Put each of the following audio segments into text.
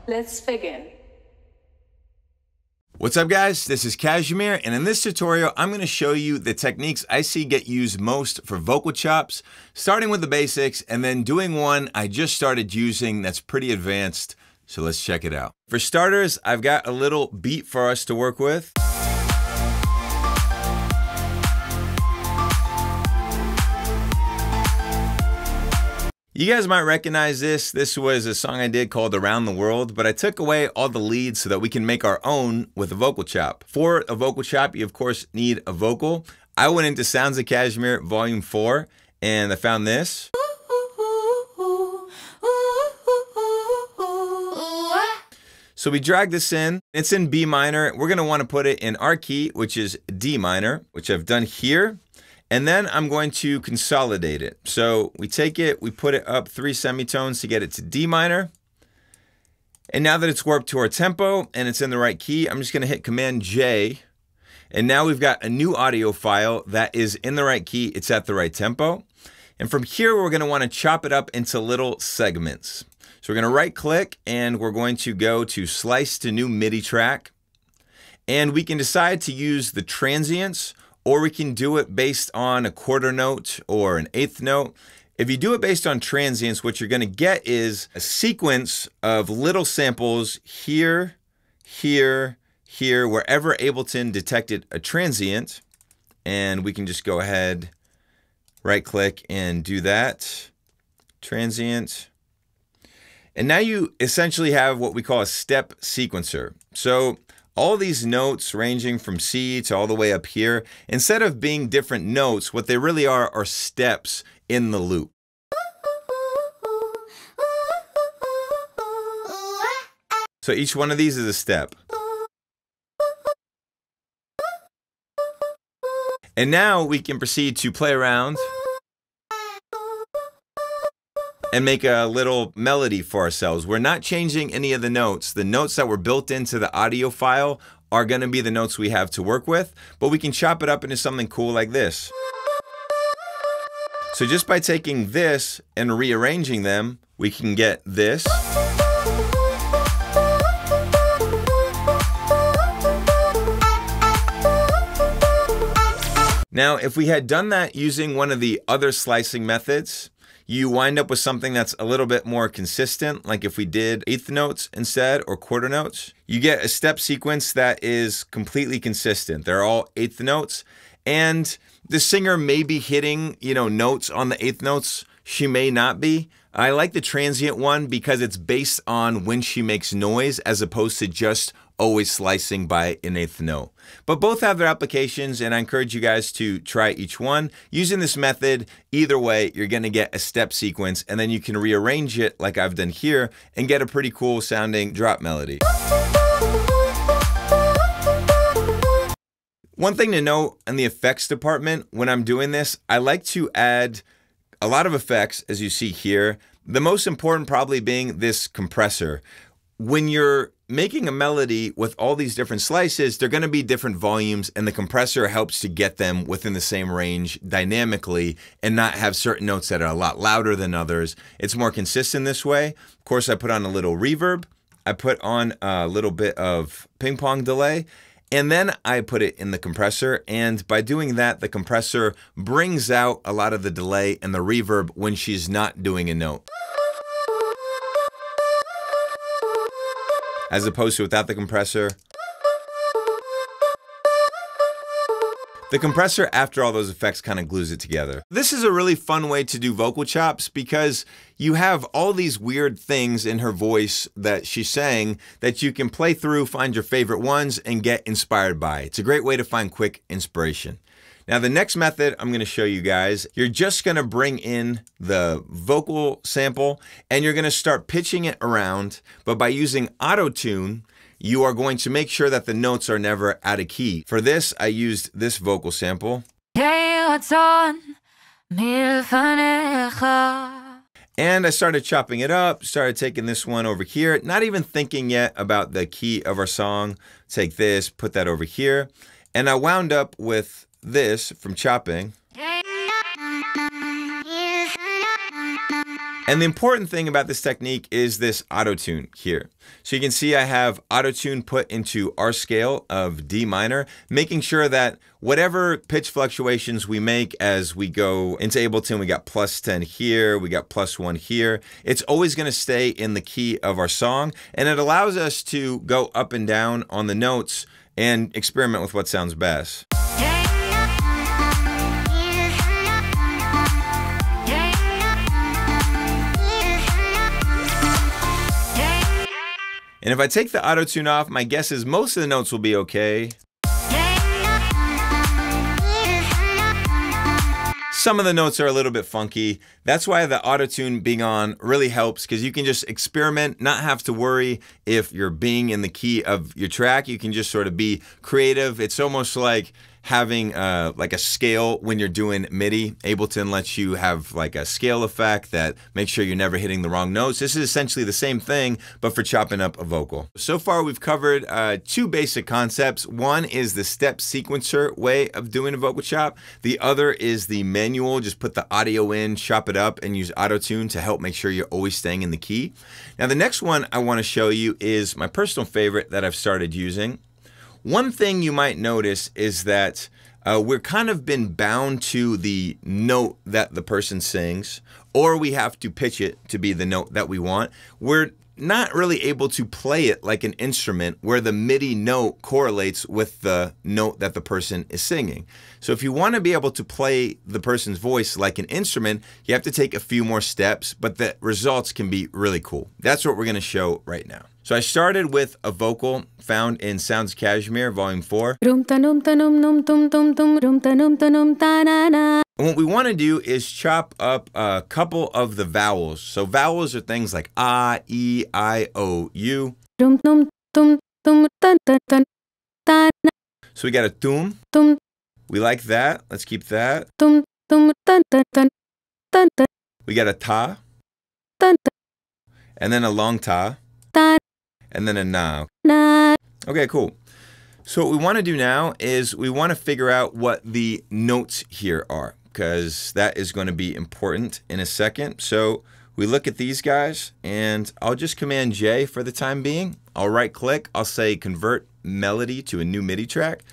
Let's begin. What's up guys, this is KSHMR, and in this tutorial I'm going to show you the techniques I see get used most for vocal chops, starting with the basics and then doing one I just started using that's pretty advanced, so let's check it out. For starters, I've got a little beat for us to work with. You guys might recognize this. This was a song I did called Around the World, but I took away all the leads so that we can make our own with a vocal chop. For a vocal chop, you of course need a vocal. I went into Sounds of KSHMR Volume 4 and I found this. So we drag this in. It's in B minor. We're gonna wanna put it in our key, which is D minor, which I've done here. And then I'm going to consolidate it. So we take it, we put it up 3 semitones to get it to D minor. And now that it's warped to our tempo and it's in the right key, I'm just gonna hit Command J. And now we've got a new audio file that is in the right key, it's at the right tempo. And from here, we're gonna wanna chop it up into little segments. So we're gonna right click and we're going to go to Slice to New MIDI Track. And we can decide to use the transients, or we can do it based on a quarter note or an eighth note. If you do it based on transients, what you're gonna get is a sequence of little samples here, here, here, wherever Ableton detected a transient. And we can just go ahead, right click and do that. Transient. And now you essentially have what we call a step sequencer. So all these notes ranging from C to all the way up here, instead of being different notes, what they really are steps in the loop. So each one of these is a step. And now we can proceed to play around and make a little melody for ourselves. We're not changing any of the notes. The notes that were built into the audio file are gonna be the notes we have to work with, but we can chop it up into something cool like this. So just by taking this and rearranging them, we can get this. Now, if we had done that using one of the other slicing methods, you wind up with something that's a little bit more consistent, like if we did eighth notes instead or quarter notes. You get a step sequence that is completely consistent. They're all eighth notes, and the singer may be hitting, notes on the eighth notes. She may not be. I like the transient one because it's based on when she makes noise as opposed to just always slicing by an eighth note. But both have their applications, and I encourage you guys to try each one. Using this method, either way, you're gonna get a step sequence, and then you can rearrange it like I've done here and get a pretty cool sounding drop melody. One thing to note in the effects department, when I'm doing this, I like to add a lot of effects, as you see here. The most important probably being this compressor. When you're making a melody with all these different slices, they're gonna be different volumes, and the compressor helps to get them within the same range dynamically and not have certain notes that are a lot louder than others. It's more consistent this way. Of course, I put on a little reverb. I put on a little bit of ping pong delay, and then I put it in the compressor, and by doing that, the compressor brings out a lot of the delay and the reverb when she's not doing a note. As opposed to without the compressor. The compressor, after all those effects, kind of glues it together. This is a really fun way to do vocal chops because you have all these weird things in her voice that she's saying that you can play through, find your favorite ones, and get inspired by. It's a great way to find quick inspiration. Now the next method I'm gonna show you guys, you're just gonna bring in the vocal sample and you're gonna start pitching it around, but by using auto-tune, you are going to make sure that the notes are never out of key. For this, I used this vocal sample. And I started chopping it up, started taking this one over here, not even thinking yet about the key of our song. Take this, put that over here. And I wound up with this from chopping. And the important thing about this technique is this auto-tune here. So you can see I have auto-tune put into our scale of D minor, making sure that whatever pitch fluctuations we make as we go into Ableton, we got +10 here, we got +1 here, it's always going to stay in the key of our song, and it allows us to go up and down on the notes and experiment with what sounds best. And if I take the auto-tune off, my guess is most of the notes will be okay. Some of the notes are a little bit funky. That's why the auto-tune being on really helps, because you can just experiment, not have to worry if you're being in the key of your track. You can just sort of be creative. It's almost like having like a scale when you're doing MIDI. Ableton lets you have like a scale effect that makes sure you're never hitting the wrong notes. This is essentially the same thing, but for chopping up a vocal. So far we've covered two basic concepts. One is the step sequencer way of doing a vocal chop. The other is the manual, just put the audio in, chop it up, and use auto-tune to help make sure you're always staying in the key. Now the next one I want to show you is my personal favorite that I've started using. One thing you might notice is that we're kind of been bound to the note that the person sings, or we have to pitch it to be the note that we want. We're not really able to play it like an instrument where the MIDI note correlates with the note that the person is singing. So if you want to be able to play the person's voice like an instrument, you have to take a few more steps, but the results can be really cool. That's what we're going to show right now. So I started with a vocal found in Sounds KSHMR Volume 4. And what we want to do is chop up a couple of the vowels. So vowels are things like A, E, I, O, U. So we got a tum. We like that. Let's keep that. We got a ta. And then a long ta. And then a na. Okay, cool. So what we want to do now is we want to figure out what the notes here are, because that is going to be important in a second. So we look at these guys, and I'll just Command J for the time being. I'll right click, I'll say convert melody to a new MIDI track.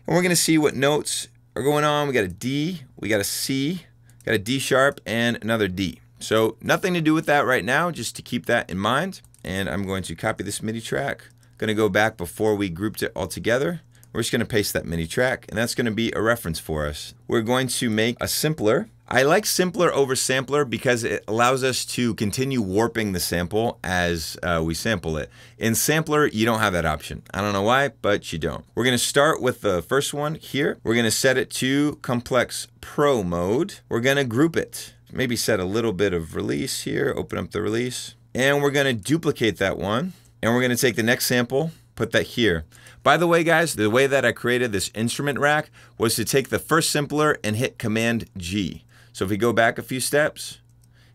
And we're going to see what notes are going on. We got a D, we got a C, got a D sharp, and another D. So nothing to do with that right now, just to keep that in mind. And I'm going to copy this MIDI track. Going to go back before we grouped it all together. We're just going to paste that MIDI track, and that's going to be a reference for us. We're going to make a simpler. I like simpler over sampler because it allows us to continue warping the sample as we sample it. In sampler, you don't have that option. I don't know why, but you don't. We're going to start with the first one here. We're going to set it to Complex Pro mode. We're going to group it. Maybe set a little bit of release here, open up the release. And we're going to duplicate that one. And we're going to take the next sample, put that here. By the way, guys, the way that I created this instrument rack was to take the first simpler and hit Command G. So if we go back a few steps,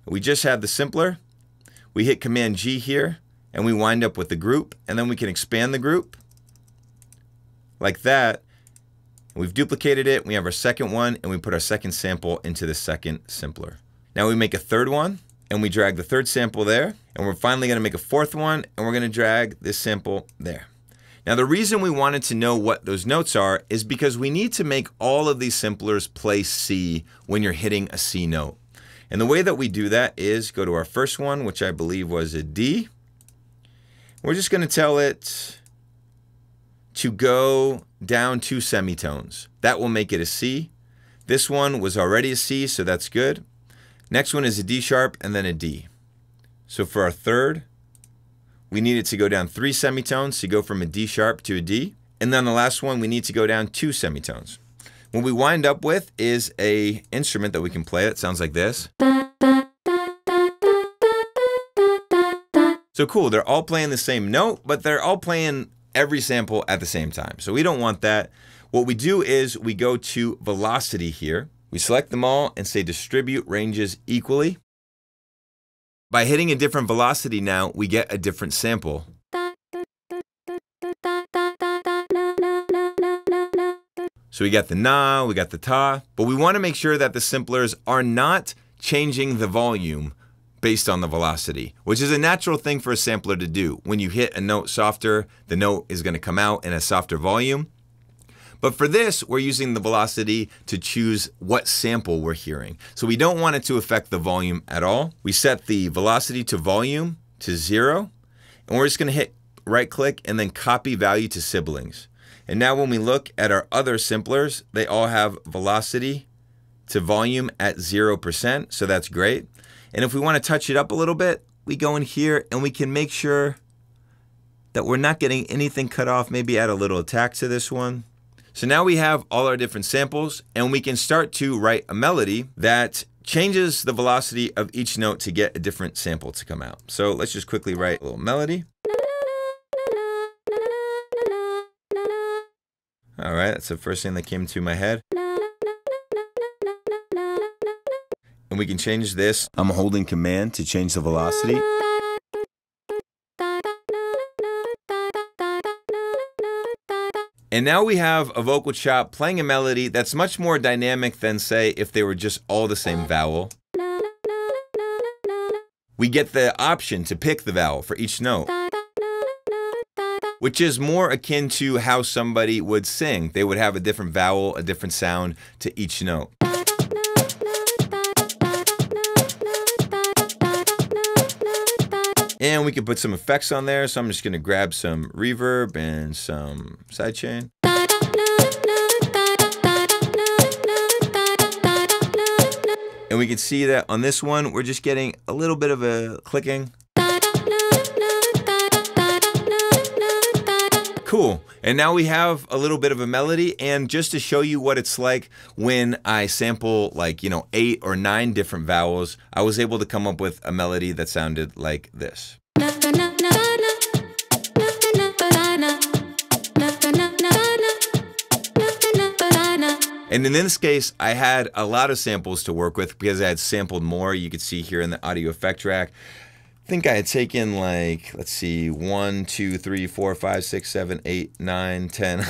we just had the simpler. We hit Command G here, and we wind up with the group. And then we can expand the group like that. We've duplicated it. We have our second one, and we put our second sample into the second simpler. Now we make a third one, and we drag the third sample there. And we're finally going to make a fourth one, and we're going to drag this sample there. Now the reason we wanted to know what those notes are is because we need to make all of these simplers play C when you're hitting a C note. And the way that we do that is go to our first one, which I believe was a D. We're just going to tell it to go down 2 semitones. That will make it a C. This one was already a C, so that's good. Next one is a D sharp and then a D. So for our third, we need it to go down 3 semitones to go from a D sharp to a D. And then the last one, we need to go down 2 semitones. What we wind up with is an instrument that we can play that sounds like this. So cool, they're all playing the same note, but they're all playing every sample at the same time. So we don't want that. What we do is we go to velocity here. We select them all and say distribute ranges equally. By hitting a different velocity now, we get a different sample. So we got the na, we got the ta, but we want to make sure that the simplers are not changing the volume based on the velocity, which is a natural thing for a sampler to do. When you hit a note softer, the note is going to come out in a softer volume. But for this, we're using the velocity to choose what sample we're hearing. So we don't want it to affect the volume at all. We set the velocity to volume to 0, and we're just going to hit right click and then copy value to siblings. And now when we look at our other samplers, they all have velocity to volume at 0%, so that's great. And if we want to touch it up a little bit, we go in here and we can make sure that we're not getting anything cut off, maybe add a little attack to this one. So now we have all our different samples, and we can start to write a melody that changes the velocity of each note to get a different sample to come out. So let's just quickly write a little melody. All right, that's the first thing that came to my head. And we can change this. I'm holding command to change the velocity. And now we have a vocal chop playing a melody that's much more dynamic than, say, if they were just all the same vowel. We get the option to pick the vowel for each note, which is more akin to how somebody would sing. They would have a different vowel, a different sound to each note. And we can put some effects on there, so I'm just going to grab some reverb and some sidechain. And we can see that on this one, we're just getting a little bit of a clicking. Cool. And now we have a little bit of a melody, and just to show you what it's like when I sample 8 or 9 different vowels, I was able to come up with a melody that sounded like this. And in this case, I had a lot of samples to work with because I had sampled more. You could see here in the audio effect track. I think I had taken let's see, 1, 2, 3, 4, 5, 6, 7, 8, 9, 10.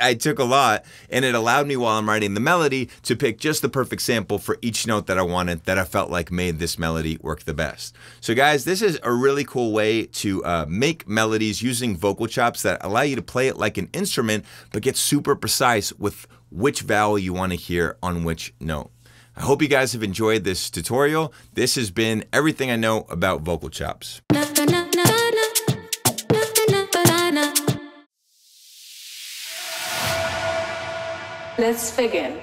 I took a lot, and it allowed me while I'm writing the melody to pick just the perfect sample for each note that I wanted, that I felt like made this melody work the best. So guys, this is a really cool way to make melodies using vocal chops that allow you to play it like an instrument, but get super precise with which vowel you want to hear on which note. I hope you guys have enjoyed this tutorial. This has been everything I know about vocal chops. Let's begin.